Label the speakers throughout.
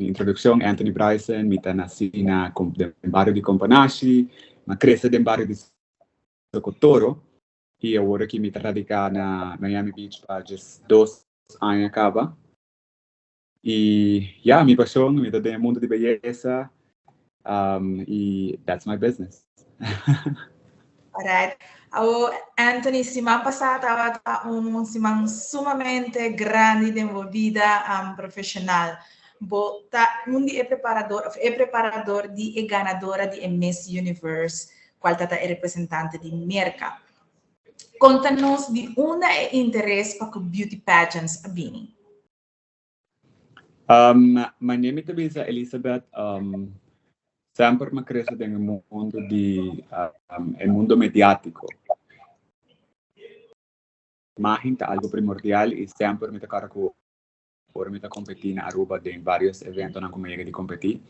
Speaker 1: introdução, Anthony Bryson, mita na asina do bairro de Companashi, ma cresce do bairro de Socorro, e agora que mita radicar na Miami Beach para just 2 anos acaba. E, minha paixão, mita do mundo de beyesa, e that's my business.
Speaker 2: Alright. Anthony, semana passada estava semana sumamente grande de minha vida profissional. Mundi é preparador de e ganadora de Miss Universe, qual é representante de merca. Conta-nos de onde é interesse para beauty pageants a Bini.
Speaker 1: My name is Elizabeth. Sempre me cresce no mundo mundo mediático. Mas algo primordial e sempre me toca me competir na Aruba em vários eventos na comunidade de competir.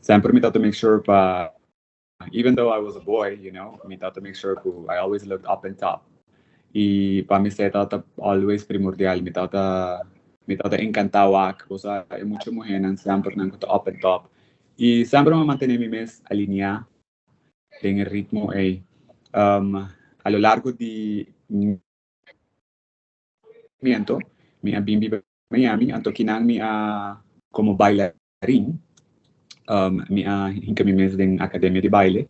Speaker 1: Sempre me toca make sure even though I was a boy, me toca make sure I always looked up and top. E para mim isso always primordial. Me toca encantado cosa é muito mulher sempre não up and top. E sempre me mantenho mesmo alinhado em ritmo a lo largo de minha bimbi Miami, anto kinang como bailarín, hinka mes din academia de baile.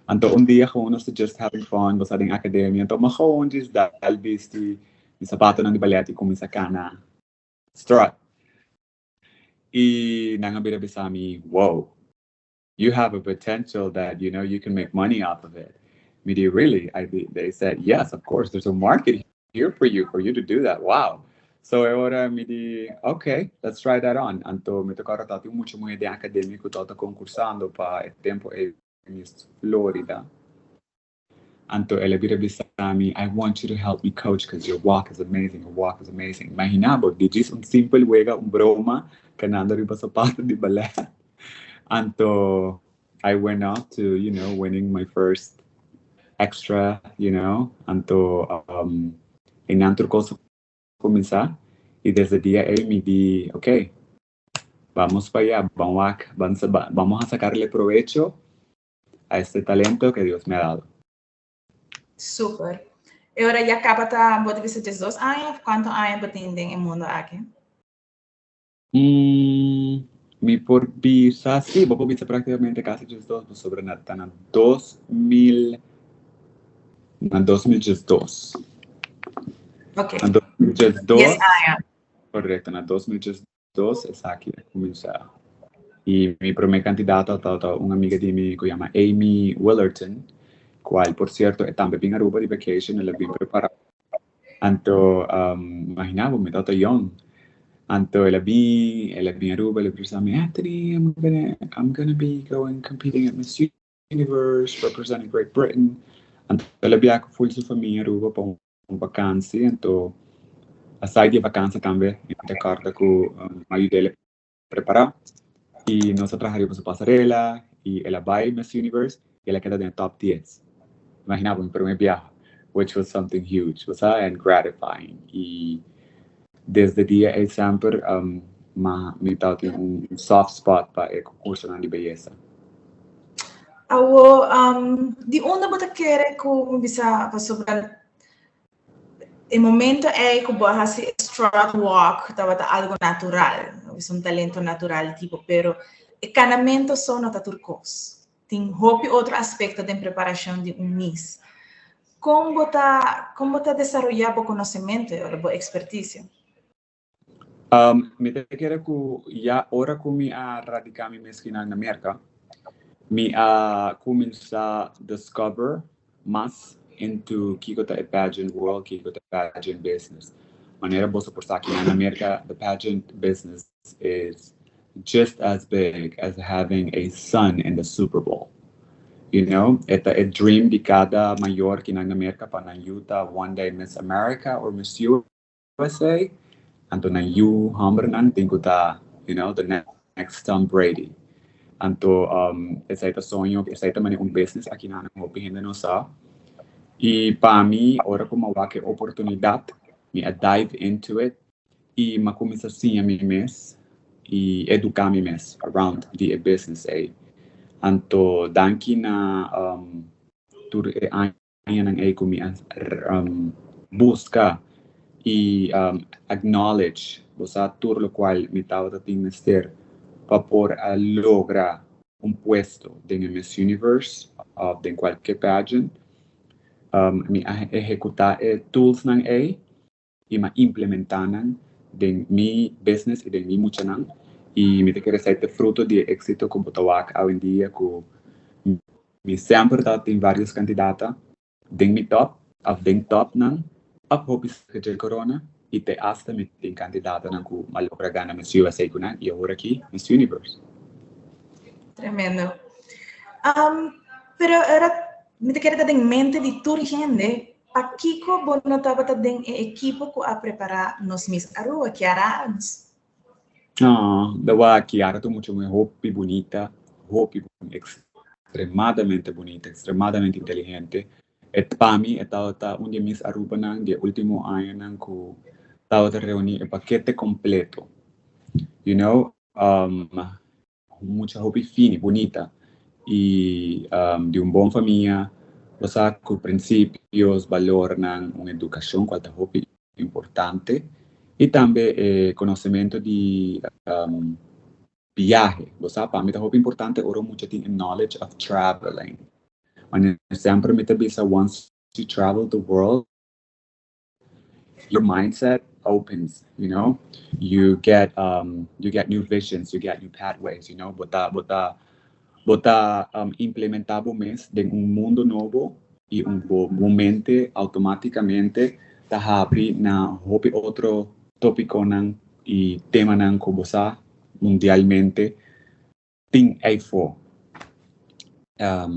Speaker 1: Anto dia gewoon was just having fun, was ding academia, anto gewoon just dalbis di sapato ng ballet como sa kana strut. E nangabira bisami, whoa, you have a potential that you can make money off of it. Me really? They said yes, of course. There's a market here for you to do that. Wow. So agora okay, let's try that on. Anto me tocou tati muito de acadêmico, tata concursando para tempo em Florida. Anto ela vira bisami, I want you to help me coach because your walk is amazing. Your walk is amazing. Imaginabo, digis simple wega, broma, kanando riba sapato di ballet. Anto I went out to, winning my first extra, anto inantro cosa começar e desde dia me di, ok, vamos para allá, vamos a sacarle provecho a este talento que Dios me ha dado.
Speaker 2: Super. E ora já acaba tá, bota vista de 2 anos, quanto anos batendem em mundo aqui?
Speaker 1: Mi por visa, sí, vou visa praticamente casi de 2, sobre na 2012.
Speaker 2: Ok.
Speaker 1: Na 2012.
Speaker 2: Yes,
Speaker 1: Correto, na 2012 é aqui a começar. E mi prome candidato a uma amiga de mim que chama Amy Willerton, qual, por certo, é também bem Aruba de vacation, ela é bem preparada. Então, imaginava, me tata young. Então, ela bem Aruba, ela disse a mim, Anthony, I'm gonna be competing at Miss Universe, representing Great Britain. Então, ela bem com full sua família Aruba para vacância, então a saída de vacância também, a carta que me ajudei a preparar. E nós trabalhamos na passarela, e ela vai Miss Universe, e ela queda dentro top 10. Imaginava, meu primeiro viagem, which was something huge, was and gratifying. E desde o dia, eu sempre me dá soft spot para o concurso de beyesa.
Speaker 2: De onde você quer que bisa sobre o momento é que você strut walk estava algo natural, é um talento natural tipo, pero o canamento só não está turcos. Tem hopi outro aspecto da preparação de Miss. Como você desenvolver o conhecimento ou a expertise?
Speaker 1: Me quero que já ora que me radicar minha esquina na América, me começar a descobrir mais into kikota pageant world, kikota pageant business. Manera bosa por aqui na América, the pageant business is just as big as having a son in the Super Bowl. It's a dream de cada maior que na América para Utah one day Miss America or Miss USA. Anto na hamburnan tinguta, the next Tom Brady. Anto esse é o sonho, esse é também business aqui na hopi ainda não sabe. E para mim, ora como uma oportunidade, me dive into it e me começar assim a mim mesmo y educarme mes around the business ay. Anto danki na tur ayan ang ay kumi busca y acknowledge bosa tur lo cual mi tawag ating mister para logra un puesto en Miss Universe de cualquier pageant mi ejecutar tools ng A y ma implementanan de mi business y de mi muchanan y mi te quiere ser fruto de éxito como tawag hoy en día que mi sempre tem vários candidatos den mi top of den top nan up hopi que corona y te hasta mi tem candidato nan ku malogra gana Miss USA kunan y ahora aquí Miss Universe.
Speaker 2: Tremendo. Pero ahora me te queda en mente de tu gente, para Kiko bono estaba en equipo que a preparar nos Miss Aruba, Kiara Arends.
Speaker 1: Dawa Kiara tu mucho muy hopi bonita, extremadamente bonita, extremadamente inteligente. Et para mí estaba un de Miss Aruba nang de último año nang ku estaba de reunir el paquete completo. You know, mucha hopi fini, bonita. Y de un buen familia, o sea, con principios, valor, una educación, cual es hopi importante, y también conocimiento de viaje, o sea, para mí es hopi importante, oro mucho tiene knowledge of traveling. When siempre me bisa once you travel the world, your mindset opens, you know, you get new visions, you get new pathways, you know, bota implementado mes de un mundo nuevo y un momento automáticamente tahapi na hopi otro tópico nan y tema nan kobosa mundialmente ting eifo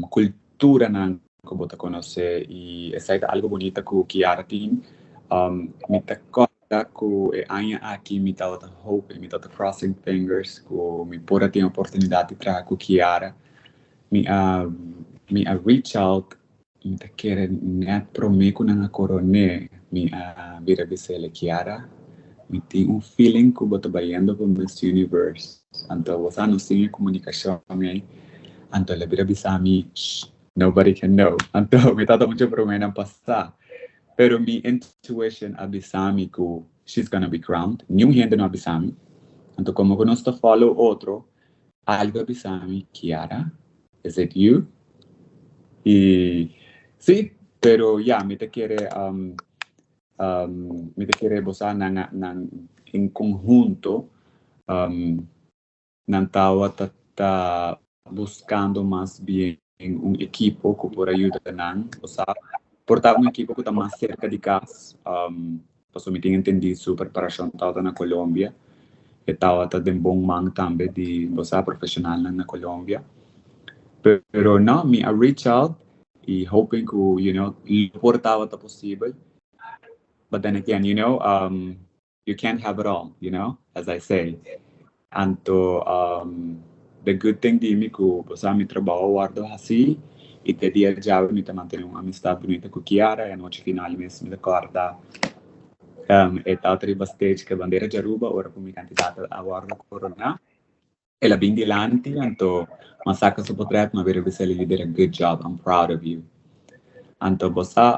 Speaker 1: cultura nan kobota conoce y es algo bonito que Kiara tin mi ta corta ku anya aquí mi ta hope mi ta crossing fingers ku mi pora tiene oportunidad de trabajar con Kiara mi reach out mi ta quiere net prome ko na corone mi bira bisele Kiara mi ti un feeling ko bota bayando con Miss Universe anto wasa no sin comunicación mi anto la bira bisami nobody can know anto mi tata mucho prome na pasa pero mi intuition abisami ko she's gonna be crowned new gente no abisami anto como conozco follow otro algo abisami Kiara. Is it you? Y sí, pero ya, me te quiere bosar en conjunto, nantawa está buscando más bien un equipo que por ayudar, o sea, portar un equipo que está más cerca de casa, pues me tengo entendido su preparación toda en Colombia, estaba de un buen man también de, o sea, profesional en Colombia. Pero no, me reach out y hoping que, you know, lo portaba todo posible. But then again, you know, you can't have it all, you know, as I say. Anto, the good thing di mi que, pues, mi trabajo guardo así y te dia ya mi te mantengo una amistad bonita con Kiara e a noche final mi ricorda e altri backstage che bandiera di Aruba, ora come candidata a guardo corona. E la bindi lanti, anto masaka su potret, ma vero viseli you did a good job, I'm proud of you. Anto bosa,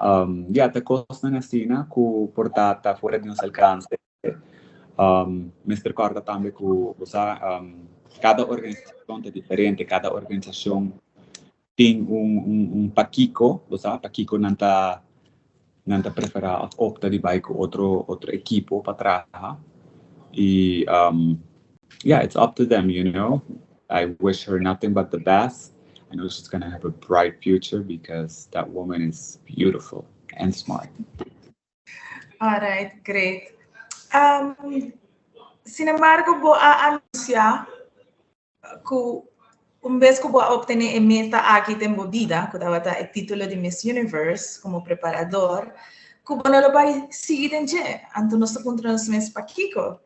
Speaker 1: te costa na asina, ku portata fuori di nostro alcance. Mi ricorda también que, bosa, cada organización es diferente, cada organización tiene un paquico, bosa, paquico nanta prefera opta di vai con otro equipo para trabajar. Y, yeah, it's up to them, you know. I wish her nothing but the best. I know she's going to have a bright future because that woman is beautiful and smart.
Speaker 2: All right, great. Sin embargo, voy a anunciar que un vez que voy a obtener meta aquí en mi vida, que estaba el título de Miss Universe como preparador, que no lo voy a seguir en je, antes nos encontramos mes para Kiko.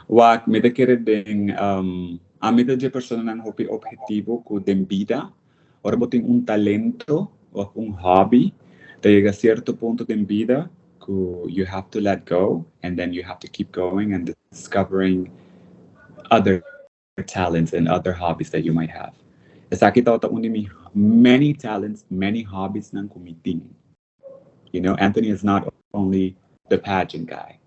Speaker 1: Wak, me te quiere den, a mí de persona en hopi objetivo que den vida, ahora botin un talento o un hobby, te llega a cierto punto de vida, you have to let go, and then you have to keep going and discovering other talents and other hobbies that you might have. Esa kita unimi many talents, many hobbies ng kumiting. You know, Anthony is not only the pageant guy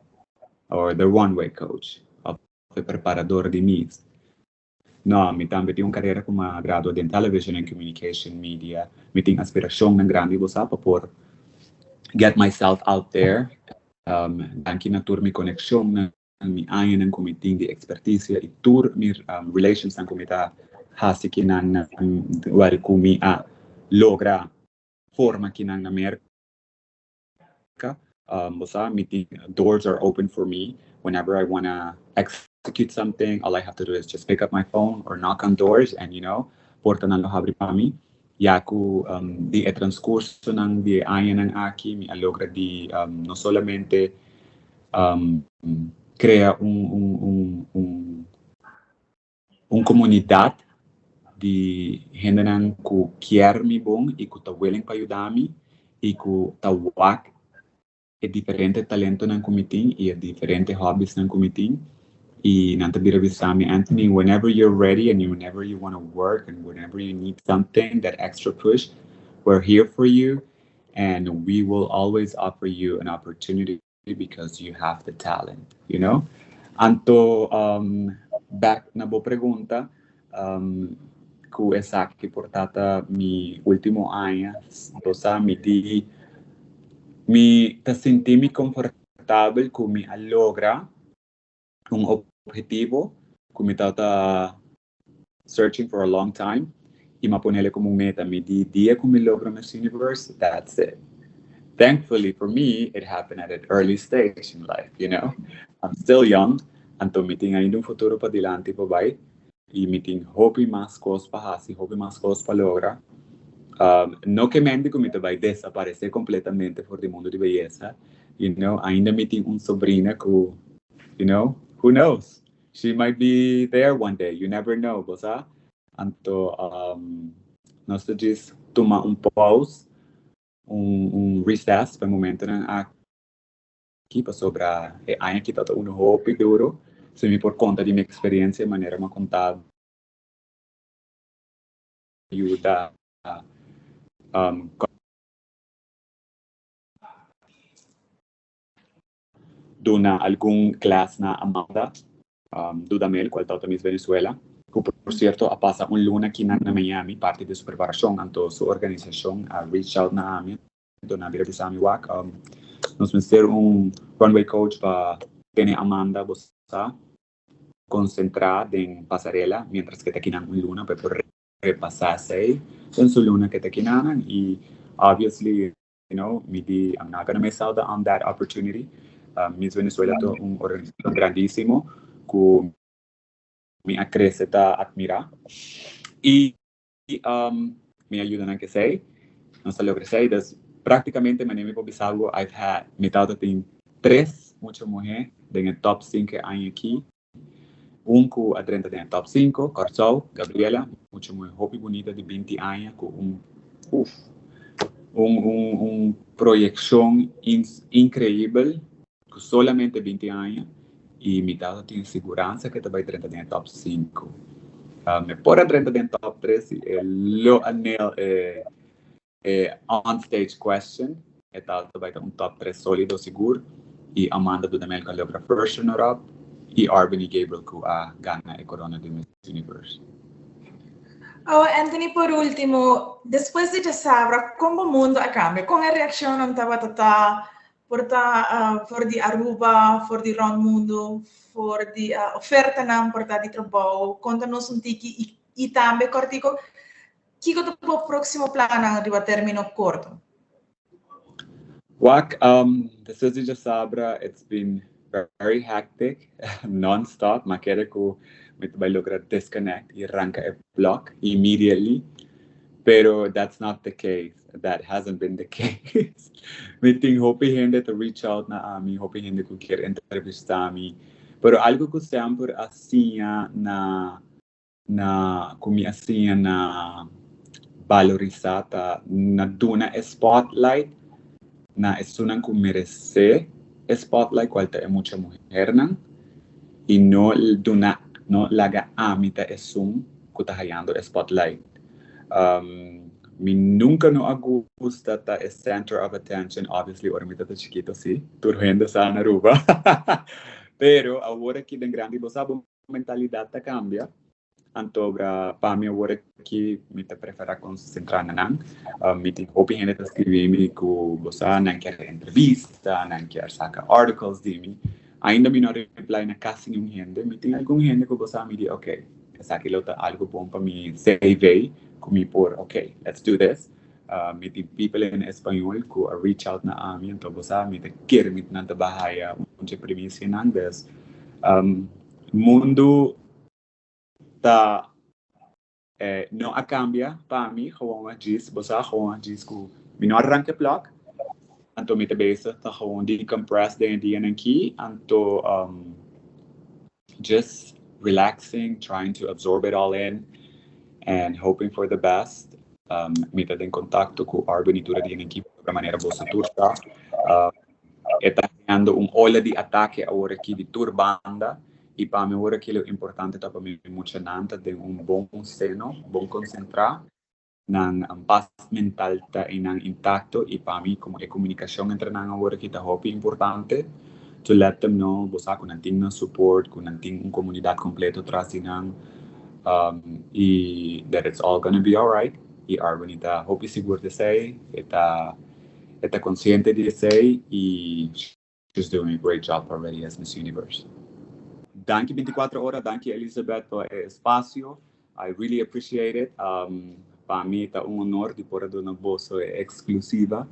Speaker 1: or the one-way coach of the preparador de Miss. No, mi tambe tinha carreira como graduado em television and communication media. Mi tinha aspiração ng grande bosa por get myself out there. Danki na tour mi connection na mi ayan ng committee de expertise e tour mi relations ng comita hasi kinan wari kumi a logra forma kinan America. Bosa mi doors are open for me whenever I wanna execute something. All I have to do is just pick up my phone or knock on doors, and porta na lo habri pa mi. Yaku di transcurso ng di ayan ng aki mi alogra di no solamente crea un comunidad di gente nang ku kier mi bong e ku ta willing pa ayudami e ku tawak e diferente talento ng kumiting e diferente hobbies ng kumiting. Y nantabira bisami, Anthony, whenever you're ready and whenever you want to work and whenever you need something, that extra push, we're here for you. And we will always offer you an opportunity because you have the talent, you know? Anto, back na bo pregunta, ku esaki portata mi ultimo año, dosa mi ta sentimi confortable ku mi allogra un objetivo que me estaba searching for a long time y me ponele como meta mi día que me logro Miss Universe, that's it. Thankfully for me, it happened at an early stage in life, you know. I'm still young, anto meeting ainda un futuro pa dilante pa bay, y meeting hopi mas cos pa hasi, hopi mas cos pa logra. No que mente que me te vai desaparecer completamente por el mundo de belleza, you know, ainda meeting un sobrina que, you know, who knows? She might be there one day. You never know, bosa. Anto, nós diz toma pause, recess para momento na aqui para sobrar aí aqui tá um hopi duro. Se me por conta de minha experiência, maneira uma contar ajuda dona algum class na Amanda Dudamel, qual está Miss Venezuela, que por cierto pasa un luna aquí na Miami, parte de su preparación, anto su organización reach out na amin, dona bira bisami wak, nos ser un runway coach para tener Amanda bosa concentrada en pasarela, mientras que te quinan un luna para poder repasarse en su luna que te quinan, y obviously, you know, I'm not going to miss out on that opportunity. Miss Venezuela es un organización grandísimo que me acreceta admira y me ayudan a crecer. No solo crecer, prácticamente me animo por algo. I've had mitad de 3 muchas mujeres en el top 5 años aquí. Un que a 30 en el top 5, Carzao, Gabriela, mucha mujer hopi bonita de 20 años con un proyección increíble. Solamente 20 años y mitad tiene seguridad que te va a 30 en el top 5. Me pone 30 en el top 3 y lo anhelo on stage question tal te va a un top 3 sólido seguro y Amanda Dudamel que logra first runner up y Arbany Gabriel que gana el corona de Miss Universe.
Speaker 2: Oh, Anthony, por último, después de ya saber cómo el mundo cambia, con la reacción no estaba voor die Aruba, voor die rondmundo, voor die oferta nam porta di trabalho, conta-nos tiki e também cortico, que o próximo plano de termino curto.
Speaker 1: Wak, this is just sabra. It's been very hectic, non-stop. Makere ko may lograr disconnect y arranca a block immediately. Pero that's not the case. That hasn't been the case. Meeting hopi gente to reach out na ami, hopi gente ko quiere entrevistami. Pero algo ko sempre asina na kumi asina na valorizata na duna spotlight na esunan kung merece spotlight cual te mucha mujer nan y no duna no laga amita esun kutahayando spotlight. Mi nunca no gusta ta es center of attention, obviously ormita ta chiquito sí, turhendo sa Aruba. Pero ahora que den grande bosabo mentalidad ta cambia. Antobra pami agora que me te prefera concentrar na nang me te hopi gente ta escrever me ku bosa nang quer entrevista nang quer saca articles de mim ainda me não reply na casa nenhum gente me tem algum gente que bosa me diz ok essa aqui lota algo bom para mim save comi por ok let's do this me tem people em espanhol que reach out na ami então bosa me te quer me nanta bahaya onde premissa nang des mundo ta no a cambia para mim gewoon diz bosa gewoon diz que me não arranca plug anto me te beyesa ta gewoon decompress de dia aqui anto just relaxing trying to absorb it all in and hoping for the best me te den contacto com arbonitura de aqui de maneira boa turta está criando ola de ataque agora aqui de turbanda e para mim agora aquilo importante tá para mim muito nanta de bom seno bom concentrar ng paz mental ta inang intacto e para mim como é comunicação entre nang agora aqui tá hopi importante to let them know bosa kung nanting na support kung nanting comunidade completo atrás nang e that it's all gonna be alright e arbonita hopi seguro de say está consciente de say e she's doing a great job already as Miss Universe. Danke 24 horas, danke Elizabeth por el espacio. I really appreciate it. Para mim está honor de poder dar uma voz exclusiva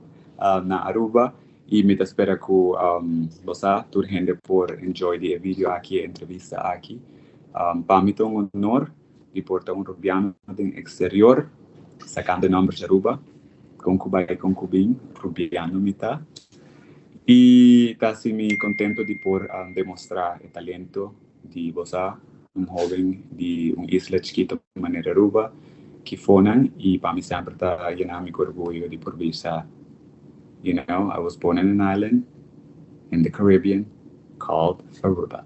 Speaker 1: na Aruba e me espera que você turhende por enjoy the video aqui, a entrevista aqui. Para mim está honor de poder dar Arubiano no exterior, sacando nombres de Aruba. Concubay e concubin, Arubiano mita. E está assim me contento de por demonstrar o talento de você, jovem de isla chiquita de maneira Aruba, que fonan e para mim sempre está llenando meu orgulho de por visa. You know, I was born in an island in the Caribbean called Aruba.